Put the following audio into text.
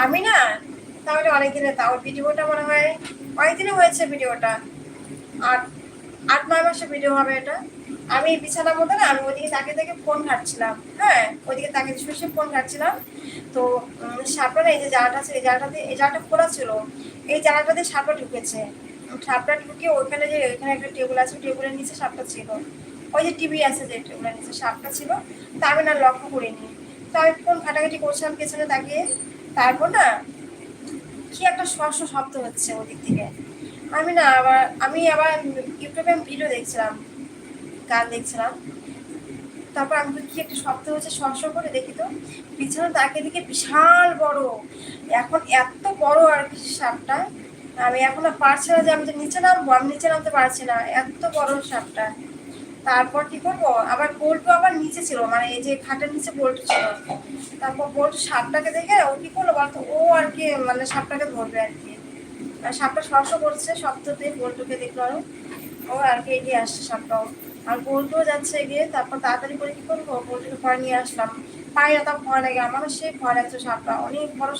আমি না তাহলে অনেকদিনে, তাও ভিডিওটা মনে হয় অনেকদিনই হয়েছে ভিডিওটা, আট 8-9 মাসের ভিডিও হবে এটা। আমি বিছানার মধ্যে না, আমি ওইদিকে তাকিয়ে থেকে ফোন ঘাটছিলাম, হ্যাঁ ওইদিকে তাকিয়ে শুয়ে শুয়ে ফোন ঘাটছিলাম। তো সাপটা না, এই যে জায়গাটা আছে, এই জায়গাটাতে, এই জায়গাটা খোলা ছিল, এই জায়গাটাতে সাপটা ঢুকেছে। সাপটা ঢুকে ওইখানে, যে ওইখানে একটা টেবিল আছে, টেবিলের নিচে সাপটা ছিল। ওই যে টিভি আছে, যে টেবিলের নিচে সাপটা ছিল, তা আমি না লক্ষ্য করিনি। তো আমি ফোন ঘাটাঘাটি করছিলাম পেছনে তাকিয়ে। তারপর না কি একটা স্পষ্ট শব্দ হচ্ছে ওদিক থেকে। আমি আবার ইউটিউবে ভিডিও দেখছিলাম, গান দেখছিলাম। তারপর আমি কি একটা শব্দ হচ্ছে, স্পর্শ করে দেখি তো পিছনে তাকিয়ে দিকে বিশাল বড়। এখন এত বড় আর কি সাপটা, আমি এখন আর পারছি না যে আমি তো নিচে নামবো, আমি নিচে নামতে পারছি না, এত বড় সাপটা। তারপর কি করবো, আবার বল্টু আবার নিচে ছিল, মানে এই যে খাটের নিচে বল্টু ছিল। তারপর বল্টু সাপটাকে দেখে ও কি করলো বলতো, ও আর কি মানে সাপটাকে ধরবে আর কি। আর সাপটা স্পর্শ করছে শব্দতে, বল্টুকে দেখলো আরো, ও আর কি এগিয়ে আসছে সাপটাও। আর বল্টুও যাচ্ছে এগিয়ে। তারপর তাড়াতাড়ি করে কি করবো, বল্টুকে ঘরে নিয়ে আসলাম। পায়ে এত ভয় লাগে, আমারও সেই ভয় লাগছে, সাপটা অনেক বড় সাপ।